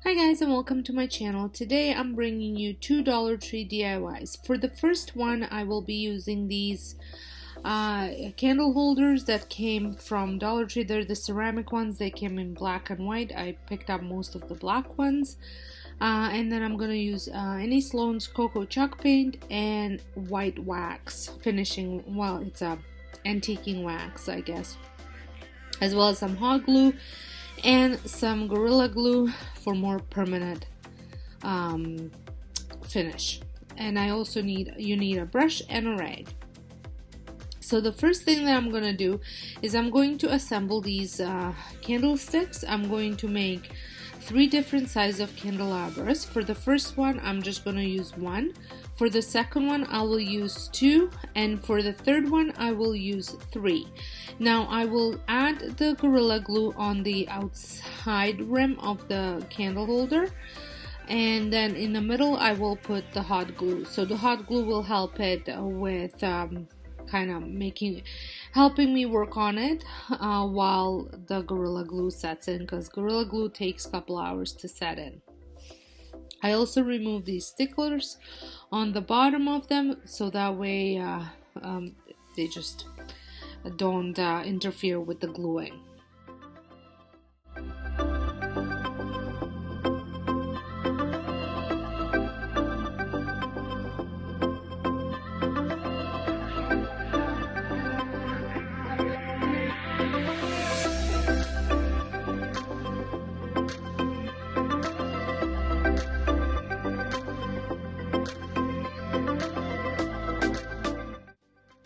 Hi guys, and welcome to my channel. Today I'm bringing you two Dollar Tree DIYs. For the first one, I will be using these candle holders that came from Dollar Tree. They're the ceramic ones. They came in black and white. I picked up most of the black ones. And then I'm going to use any Sloan's Cocoa Chalk paint and white wax finishing. Well, it's a antiquing wax, I guess, as well as some hot glue and some Gorilla Glue for more permanent finish. And I also need a brush and a rag. So the first thing that I'm going to do is I'm going to assemble these candlesticks. I'm going to make 3 different sizes of candelabras. For the first one, I'm just going to use 1. For the second one, I will use 2, and for the third one, I will use 3. Now, I will add the Gorilla Glue on the outside rim of the candle holder, and then in the middle, I will put the hot glue. So the hot glue will help it with kind of helping me work on it while the Gorilla Glue sets in, because Gorilla Glue takes a couple hours to set in. I also remove these sticklers on the bottom of them, so that way they just don't interfere with the gluing.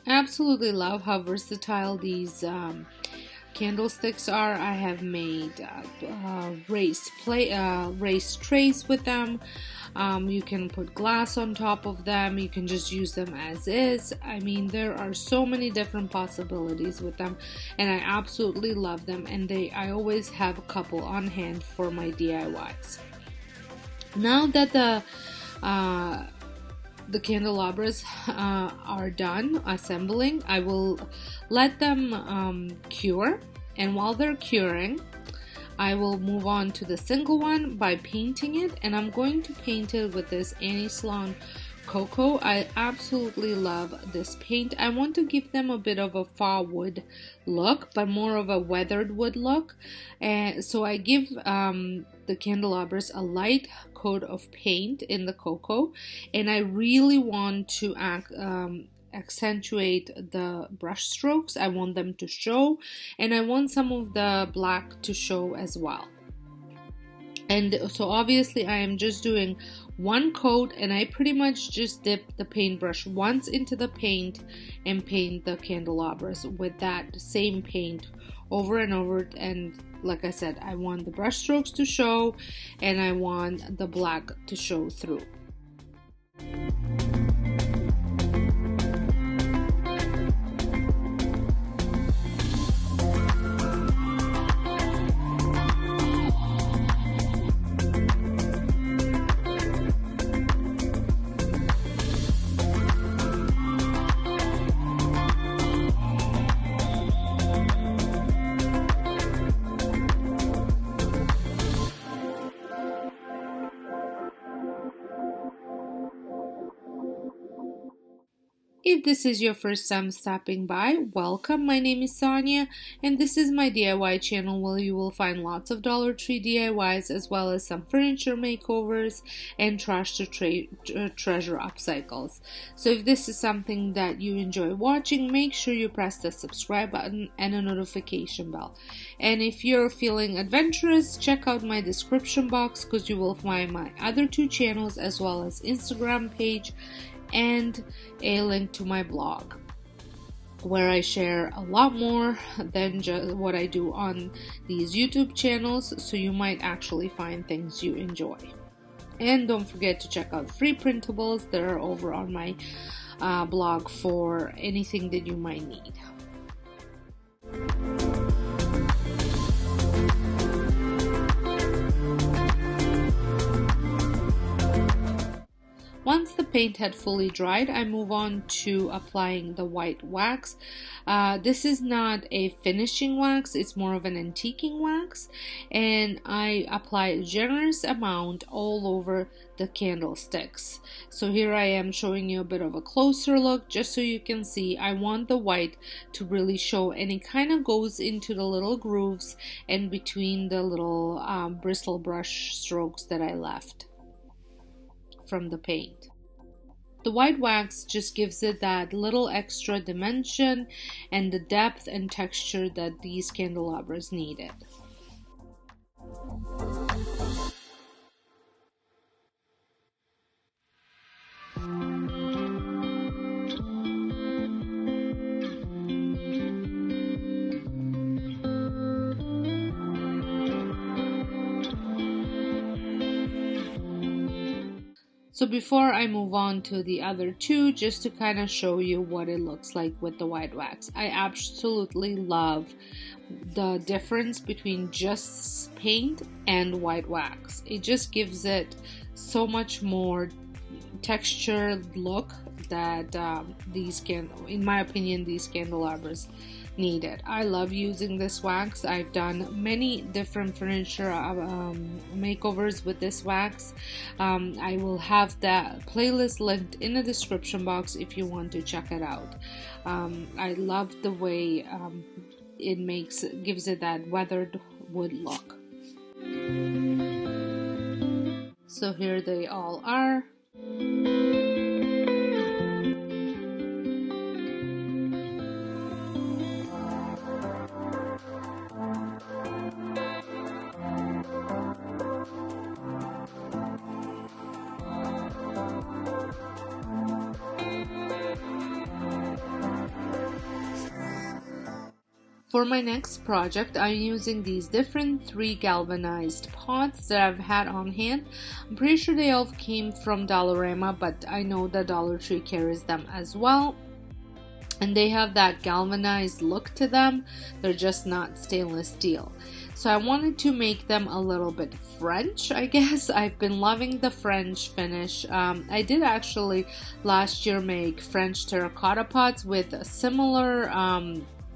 I absolutely love how versatile these candlesticks are. I have made raised trays with them. You can put glass on top of them. You can just use them as is. I mean, there are so many different possibilities with them, and I absolutely love them. And I always have a couple on hand for my DIYs. Now that the candelabras are done assembling, I will let them cure, and while they're curing, I will move on to the single one by painting it, and I'm going to paint it with this Sloan Cocoa. I absolutely love this paint. I want to give them a bit of a faux wood look, but more of a weathered wood look, and so I give the candelabras a light coat of paint in the cocoa, and I really want to accentuate the brush strokes. I want them to show, and I want some of the black to show as well. And so obviously I am just doing one coat, and I pretty much just dip the paintbrush once into the paint and paint the candelabras with that same paint over and over. And like I said, I want the brush strokes to show, and I want the black to show through. If this is your first time stopping by, welcome. My name is Sonja, and this is my DIY channel where you will find lots of Dollar Tree DIYs, as well as some furniture makeovers and trash to treasure upcycles. So if this is something that you enjoy watching, make sure you press the subscribe button and a notification bell. And if you're feeling adventurous, check out my description box, because you will find my other 2 channels, as well as Instagram page and a link to my blog, where I share a lot more than just what I do on these YouTube channels, so you might actually find things you enjoy. And don't forget to check out free printables that are over on my blog for anything that you might need. Once the paint had fully dried, I move on to applying the white wax. This is not a finishing wax, it's more of an antiquing wax, and I apply a generous amount all over the candlesticks. So here I am showing you a bit of a closer look just so you can see. I want the white to really show, and it kind of goes into the little grooves and between the little bristle brush strokes that I left from the paint. The white wax just gives it that little extra dimension and the depth and texture that these candelabras needed. So before I move on to the other two, just to kind of show you what it looks like with the white wax, I absolutely love the difference between just paint and white wax. It just gives it so much more texture look that in my opinion, these candelabras needed. I love using this wax. I've done many different furniture makeovers with this wax. I will have that playlist linked in the description box if you want to check it out. I love the way it gives it that weathered wood look. So here they all are. For my next project, I'm using these different 3 galvanized pots that I've had on hand. I'm pretty sure they all came from Dollarama, but I know that Dollar Tree carries them as well. And they have that galvanized look to them. They're just not stainless steel. So I wanted to make them a little bit French, I guess. I've been loving the French finish. I did actually last year make French terracotta pots with similar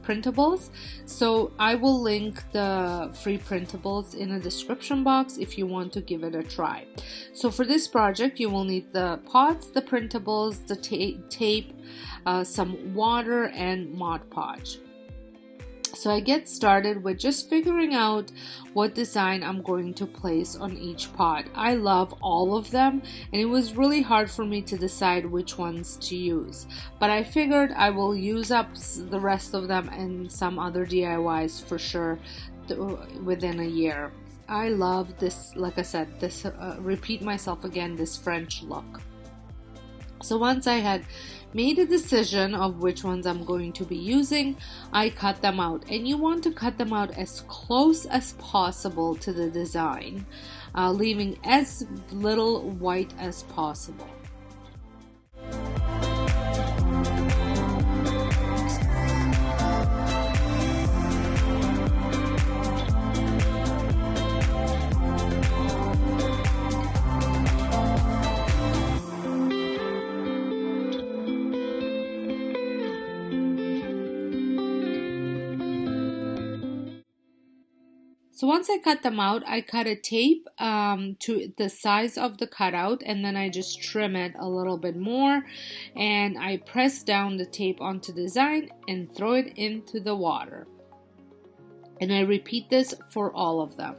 printables, so I will link the free printables in the description box if you want to give it a try. So for this project you will need the pots, the printables, the tape, some water, and Mod Podge. So I get started with just figuring out what design I'm going to place on each pot. I love all of them, and it was really hard for me to decide which ones to use. But I figured I will use up the rest of them and some other DIYs for sure within a year. I love this, like I said, this repeat myself again, this French look. So once I had made a decision of which ones I'm going to be using, I cut them out. And you want to cut them out as close as possible to the design, leaving as little white as possible. So once I cut them out, I cut a tape to the size of the cutout, and then I just trim it a little bit more, and I press down the tape onto the design and throw it into the water. And I repeat this for all of them.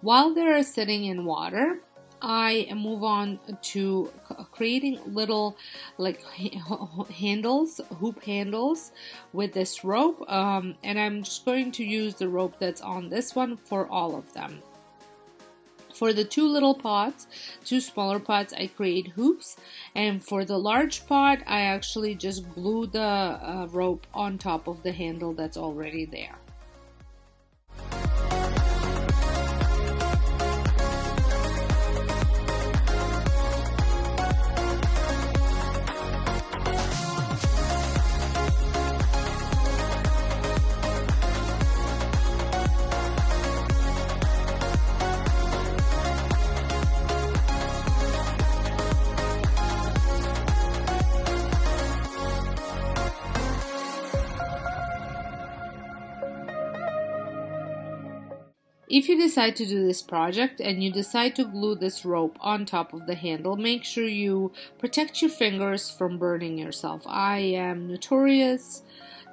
While they're sitting in water, I move on to creating little like handles, hoop handles with this rope, and I'm just going to use the rope that's on this one for all of them. For the two little pots, two smaller pots, I create hoops, and for the large pot, I actually just glue the rope on top of the handle that's already there. If you decide to do this project and you decide to glue this rope on top of the handle, make sure you protect your fingers from burning yourself. I am notorious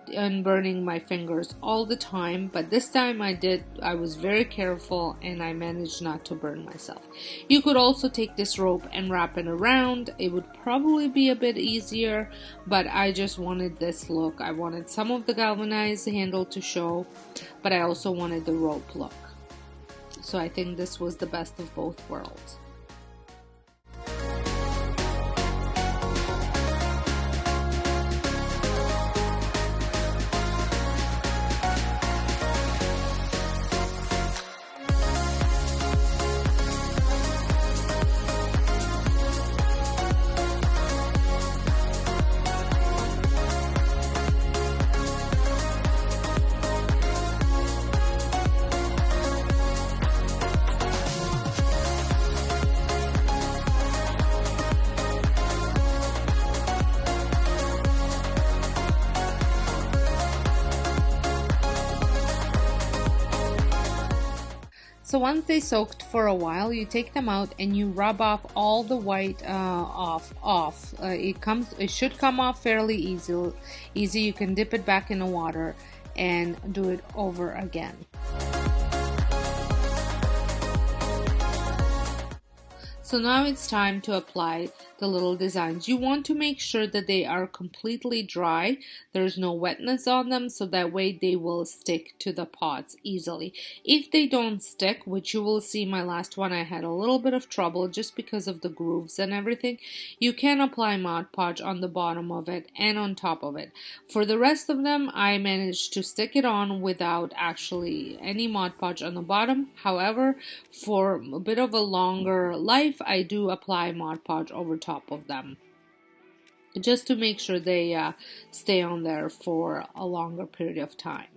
in burning my fingers all the time, but this time I was very careful and I managed not to burn myself. You could also take this rope and wrap it around. It would probably be a bit easier, but I just wanted this look. I wanted some of the galvanized handle to show, but I also wanted the rope look. So I think this was the best of both worlds. So once they soaked for a while, you take them out and you rub off all the white off. It should come off fairly easy. You can dip it back in the water and do it over again. So now it's time to apply the little designs. You want to make sure that they are completely dry. There's no wetness on them, so that way they will stick to the pots easily. If they don't stick, which you will see my last one, I had a little bit of trouble just because of the grooves and everything, you can apply Mod Podge on the bottom of it and on top of it. For the rest of them, I managed to stick it on without actually any Mod Podge on the bottom. However, for a bit of a longer life, I do apply Mod Podge over top of them, just to make sure they stay on there for a longer period of time.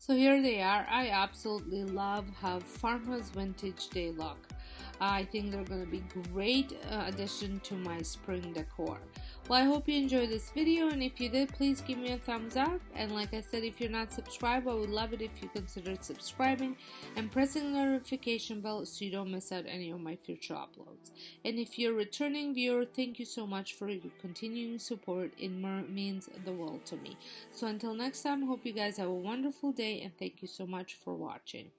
So here they are. I absolutely love how Farmhouse Vintage they look. I think they're going to be great addition to my spring decor. Well, I hope you enjoyed this video, and if you did, please give me a thumbs up. And like I said, if you're not subscribed, I would love it if you considered subscribing and pressing the notification bell so you don't miss out any of my future uploads. And if you're a returning viewer, thank you so much for your continuing support. It means the world to me. So until next time, I hope you guys have a wonderful day, and thank you so much for watching.